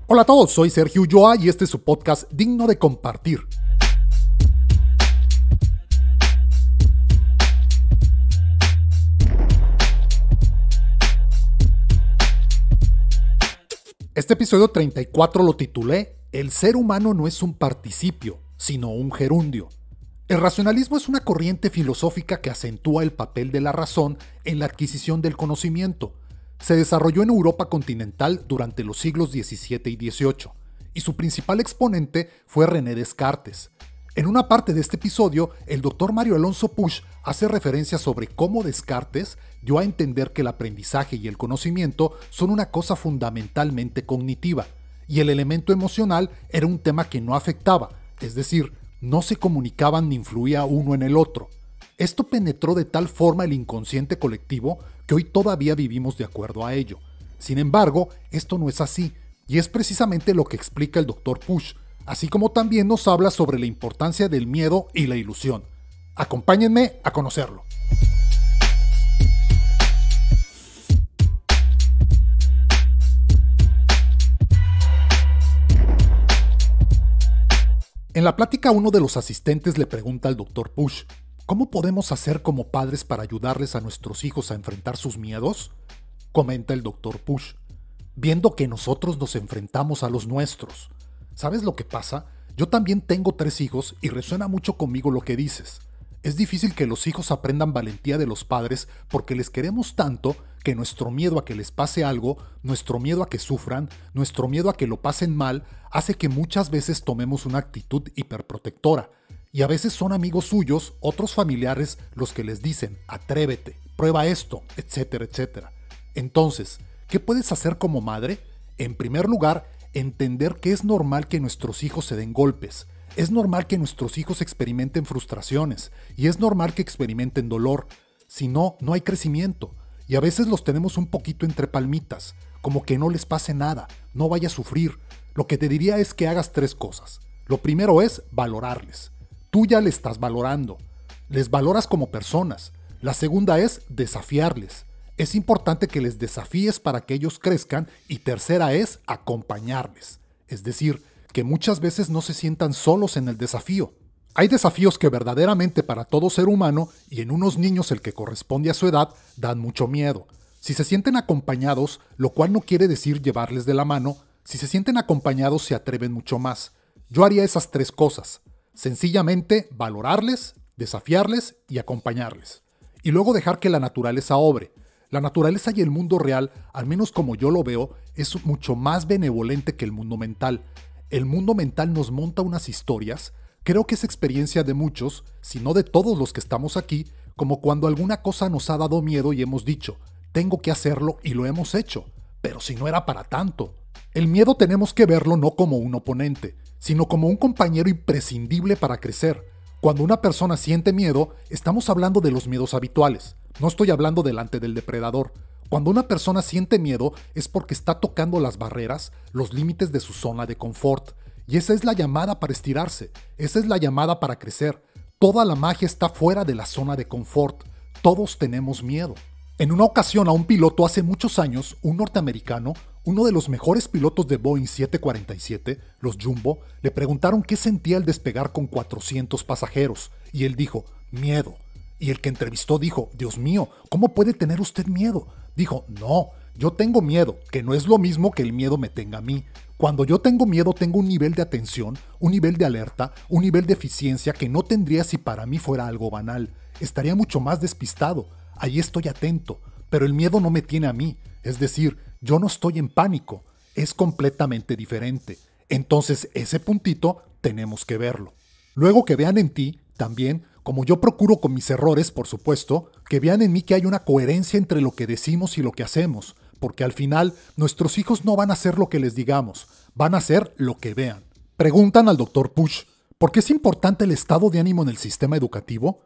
Hola a todos, soy Sergio Ulloa y este es su podcast digno de compartir. Este episodio 34 lo titulé El ser humano no es un participio, sino un gerundio. El racionalismo es una corriente filosófica que acentúa el papel de la razón en la adquisición del conocimiento. Se desarrolló en Europa continental durante los siglos XVII y XVIII, y su principal exponente fue René Descartes. En una parte de este episodio, el Dr. Mario Alonso Puig hace referencia sobre cómo Descartes dio a entender que el aprendizaje y el conocimiento son una cosa fundamentalmente cognitiva, y el elemento emocional era un tema que no afectaba, es decir, no se comunicaban ni influía uno en el otro. Esto penetró de tal forma el inconsciente colectivo que hoy todavía vivimos de acuerdo a ello. Sin embargo, esto no es así, y es precisamente lo que explica el Dr. Puig, así como también nos habla sobre la importancia del miedo y la ilusión. Acompáñenme a conocerlo. En la plática, uno de los asistentes le pregunta al Dr. Puig: ¿cómo podemos hacer como padres para ayudarles a nuestros hijos a enfrentar sus miedos? Comenta el Dr. Puig: viendo que nosotros nos enfrentamos a los nuestros. ¿Sabes lo que pasa? Yo también tengo 3 hijos y resuena mucho conmigo lo que dices. Es difícil que los hijos aprendan valentía de los padres porque les queremos tanto que nuestro miedo a que les pase algo, nuestro miedo a que sufran, nuestro miedo a que lo pasen mal, hace que muchas veces tomemos una actitud hiperprotectora. Y a veces son amigos suyos, otros familiares, los que les dicen: atrévete, prueba esto, etcétera, etcétera. Entonces, ¿qué puedes hacer como madre? En primer lugar, entender que es normal que nuestros hijos se den golpes, es normal que nuestros hijos experimenten frustraciones y es normal que experimenten dolor. Si no, no hay crecimiento. Y a veces los tenemos un poquito entre palmitas, como que no les pase nada, no vaya a sufrir. Lo que te diría es que hagas 3 cosas. Lo primero es valorarles. Tú ya le estás valorando. Les valoras como personas. La segunda es desafiarles. Es importante que les desafíes para que ellos crezcan. Y tercera es acompañarles. Es decir, que muchas veces no se sientan solos en el desafío. Hay desafíos que verdaderamente para todo ser humano, y en unos niños el que corresponde a su edad, dan mucho miedo. Si se sienten acompañados, lo cual no quiere decir llevarles de la mano, si se sienten acompañados se atreven mucho más. Yo haría esas 3 cosas. Sencillamente valorarles, desafiarles y acompañarles. Y luego dejar que la naturaleza obre. La naturaleza y el mundo real, al menos como yo lo veo, es mucho más benevolente que el mundo mental. El mundo mental nos monta unas historias. Creo que es experiencia de muchos, si no de todos los que estamos aquí, como cuando alguna cosa nos ha dado miedo y hemos dicho: tengo que hacerlo, y lo hemos hecho. Pero si no era para tanto. El miedo tenemos que verlo no como un oponente, sino como un compañero imprescindible para crecer. Cuando una persona siente miedo, estamos hablando de los miedos habituales. No estoy hablando delante del depredador. Cuando una persona siente miedo es porque está tocando las barreras, los límites de su zona de confort. Y esa es la llamada para estirarse. Esa es la llamada para crecer. Toda la magia está fuera de la zona de confort. Todos tenemos miedo. En una ocasión a un piloto hace muchos años, un norteamericano, uno de los mejores pilotos de Boeing 747, los Jumbo, le preguntaron qué sentía al despegar con 400 pasajeros, y él dijo: miedo. Y el que entrevistó dijo: Dios mío, ¿cómo puede tener usted miedo? Dijo: no, yo tengo miedo, que no es lo mismo que el miedo me tenga a mí. Cuando yo tengo miedo tengo un nivel de atención, un nivel de alerta, un nivel de eficiencia que no tendría si para mí fuera algo banal. Estaría mucho más despistado. Ahí estoy atento, pero el miedo no me tiene a mí. Es decir, yo no estoy en pánico. Es completamente diferente. Entonces ese puntito tenemos que verlo. Luego que vean en ti, también, como yo procuro con mis errores, por supuesto, que vean en mí que hay una coherencia entre lo que decimos y lo que hacemos, porque al final nuestros hijos no van a hacer lo que les digamos, van a hacer lo que vean. Preguntan al Dr. Puig: ¿por qué es importante el estado de ánimo en el sistema educativo?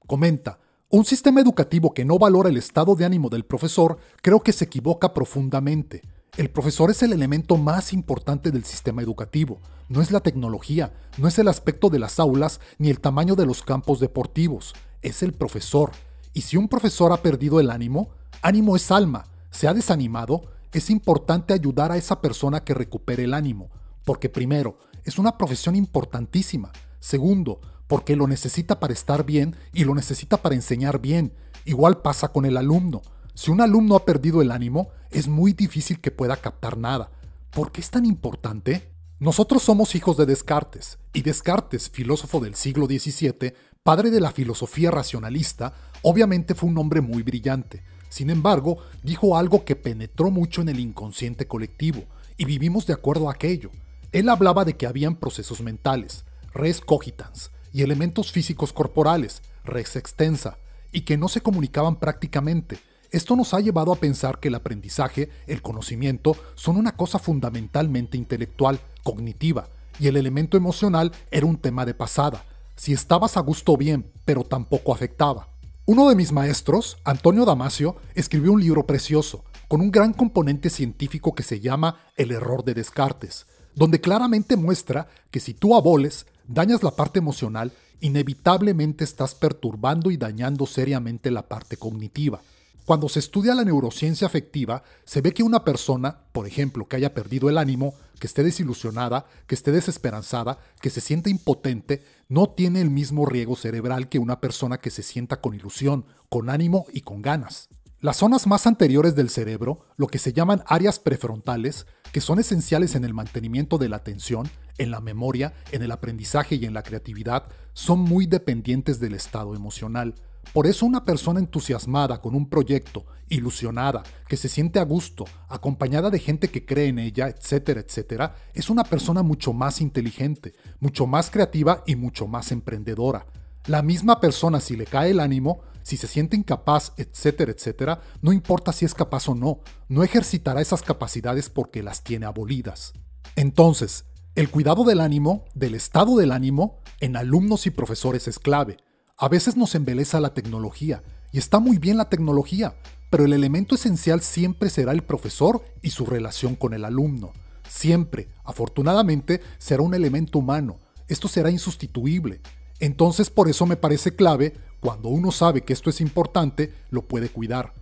Comenta: un sistema educativo que no valora el estado de ánimo del profesor creo que se equivoca profundamente. El profesor es el elemento más importante del sistema educativo. No es la tecnología, no es el aspecto de las aulas ni el tamaño de los campos deportivos. Es el profesor. Y si un profesor ha perdido el ánimo, ánimo es alma, se ha desanimado, es importante ayudar a esa persona a que recupere el ánimo, porque primero, es una profesión importantísima. Segundo, porque lo necesita para estar bien y lo necesita para enseñar bien. Igual pasa con el alumno. Si un alumno ha perdido el ánimo, es muy difícil que pueda captar nada. ¿Por qué es tan importante? Nosotros somos hijos de Descartes, y Descartes, filósofo del siglo XVII, padre de la filosofía racionalista, obviamente fue un hombre muy brillante. Sin embargo, dijo algo que penetró mucho en el inconsciente colectivo, y vivimos de acuerdo a aquello. Él hablaba de que habían procesos mentales, res cogitans, y elementos físicos corporales, res extensa, y que no se comunicaban prácticamente. Esto nos ha llevado a pensar que el aprendizaje, el conocimiento, son una cosa fundamentalmente intelectual, cognitiva, y el elemento emocional era un tema de pasada. Si estabas a gusto bien, pero tampoco afectaba. Uno de mis maestros, Antonio Damasio, escribió un libro precioso, con un gran componente científico que se llama El error de Descartes, donde claramente muestra que si tú aboles, dañas la parte emocional, inevitablemente estás perturbando y dañando seriamente la parte cognitiva. Cuando se estudia la neurociencia afectiva, se ve que una persona, por ejemplo, que haya perdido el ánimo, que esté desilusionada, que esté desesperanzada, que se sienta impotente, no tiene el mismo riego cerebral que una persona que se sienta con ilusión, con ánimo y con ganas. Las zonas más anteriores del cerebro, lo que se llaman áreas prefrontales, que son esenciales en el mantenimiento de la atención, en la memoria, en el aprendizaje y en la creatividad, son muy dependientes del estado emocional. Por eso una persona entusiasmada con un proyecto, ilusionada, que se siente a gusto, acompañada de gente que cree en ella, etcétera, etcétera, es una persona mucho más inteligente, mucho más creativa y mucho más emprendedora. La misma persona, si le cae el ánimo, si se siente incapaz, etcétera, etcétera, no importa si es capaz o no ejercitará esas capacidades porque las tiene abolidas. Entonces, el cuidado del ánimo, del estado del ánimo, en alumnos y profesores es clave. A veces nos embeleza la tecnología, y está muy bien la tecnología, pero el elemento esencial siempre será el profesor y su relación con el alumno. Siempre, afortunadamente, será un elemento humano. Esto será insustituible. Entonces, por eso me parece clave, cuando uno sabe que esto es importante, lo puede cuidar.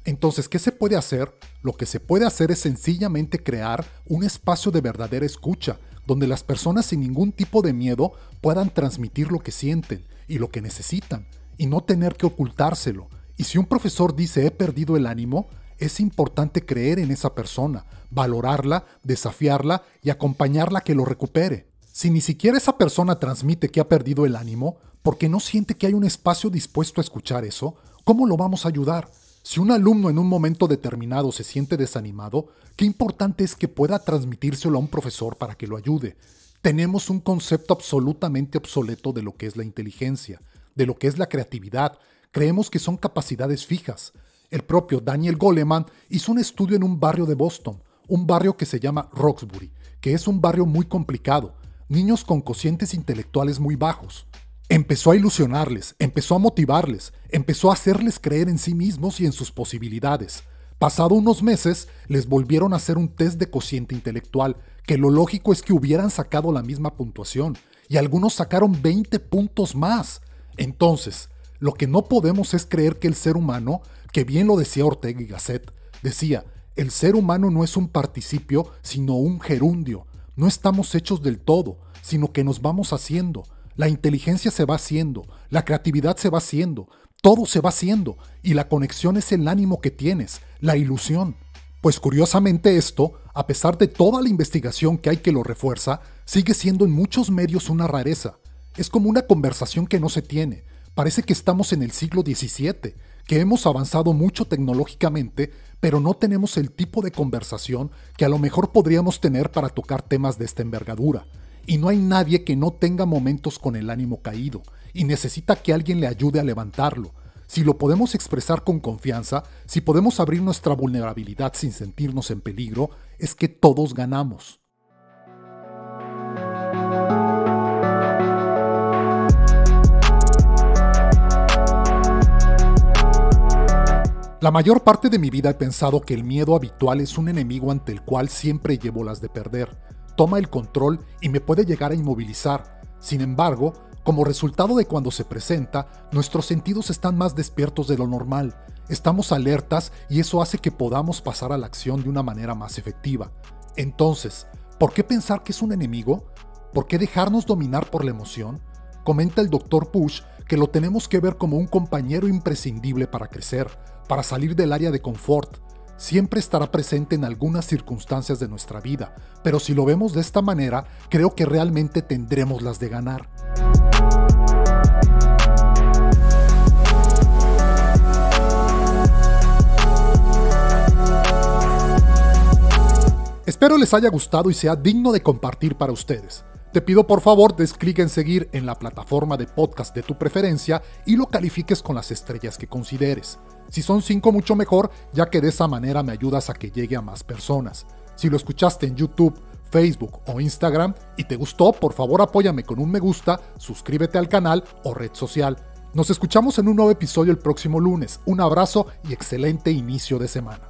Entonces, ¿qué se puede hacer? Lo que se puede hacer es sencillamente crear un espacio de verdadera escucha, donde las personas sin ningún tipo de miedo puedan transmitir lo que sienten y lo que necesitan, y no tener que ocultárselo. Y si un profesor dice he perdido el ánimo, es importante creer en esa persona, valorarla, desafiarla y acompañarla a que lo recupere. Si ni siquiera esa persona transmite que ha perdido el ánimo, porque no siente que hay un espacio dispuesto a escuchar eso, ¿cómo lo vamos a ayudar? Si un alumno en un momento determinado se siente desanimado, qué importante es que pueda transmitírselo a un profesor para que lo ayude. Tenemos un concepto absolutamente obsoleto de lo que es la inteligencia, de lo que es la creatividad. Creemos que son capacidades fijas. El propio Daniel Goleman hizo un estudio en un barrio de Boston, un barrio que se llama Roxbury, que es un barrio muy complicado, niños con cocientes intelectuales muy bajos. Empezó a ilusionarles, empezó a motivarles, empezó a hacerles creer en sí mismos y en sus posibilidades. Pasado unos meses, les volvieron a hacer un test de cociente intelectual, que lo lógico es que hubieran sacado la misma puntuación, y algunos sacaron 20 puntos más. Entonces, lo que no podemos es creer que el ser humano, que bien lo decía Ortega y Gasset, decía, el ser humano no es un participio, sino un gerundio. No estamos hechos del todo, sino que nos vamos haciendo. La inteligencia se va haciendo, la creatividad se va haciendo, todo se va haciendo, y la conexión es el ánimo que tienes, la ilusión. Pues curiosamente esto, a pesar de toda la investigación que hay que lo refuerza, sigue siendo en muchos medios una rareza. Es como una conversación que no se tiene. Parece que estamos en el siglo XVII, que hemos avanzado mucho tecnológicamente, pero no tenemos el tipo de conversación que a lo mejor podríamos tener para tocar temas de esta envergadura. Y no hay nadie que no tenga momentos con el ánimo caído y necesita que alguien le ayude a levantarlo. Si lo podemos expresar con confianza, si podemos abrir nuestra vulnerabilidad sin sentirnos en peligro, es que todos ganamos. La mayor parte de mi vida he pensado que el miedo habitual es un enemigo ante el cual siempre llevo las de perder. Toma el control y me puede llegar a inmovilizar. Sin embargo, Como resultado de cuando se presenta, nuestros sentidos están más despiertos de lo normal, estamos alertas y eso hace que podamos pasar a la acción de una manera más efectiva. Entonces, ¿por qué pensar que es un enemigo? ¿Por qué dejarnos dominar por la emoción? Comenta el Dr. Push que lo tenemos que ver como un compañero imprescindible para crecer, para salir del área de confort. Siempre estará presente en algunas circunstancias de nuestra vida, pero si lo vemos de esta manera, creo que realmente tendremos las de ganar. Espero les haya gustado y sea digno de compartir para ustedes. Te pido por favor des clic en seguir en la plataforma de podcast de tu preferencia y lo califiques con las estrellas que consideres. Si son 5 mucho mejor, ya que de esa manera me ayudas a que llegue a más personas. Si lo escuchaste en YouTube, Facebook o Instagram y te gustó, por favor apóyame con un me gusta, suscríbete al canal o red social. Nos escuchamos en un nuevo episodio el próximo lunes. Un abrazo y excelente inicio de semana.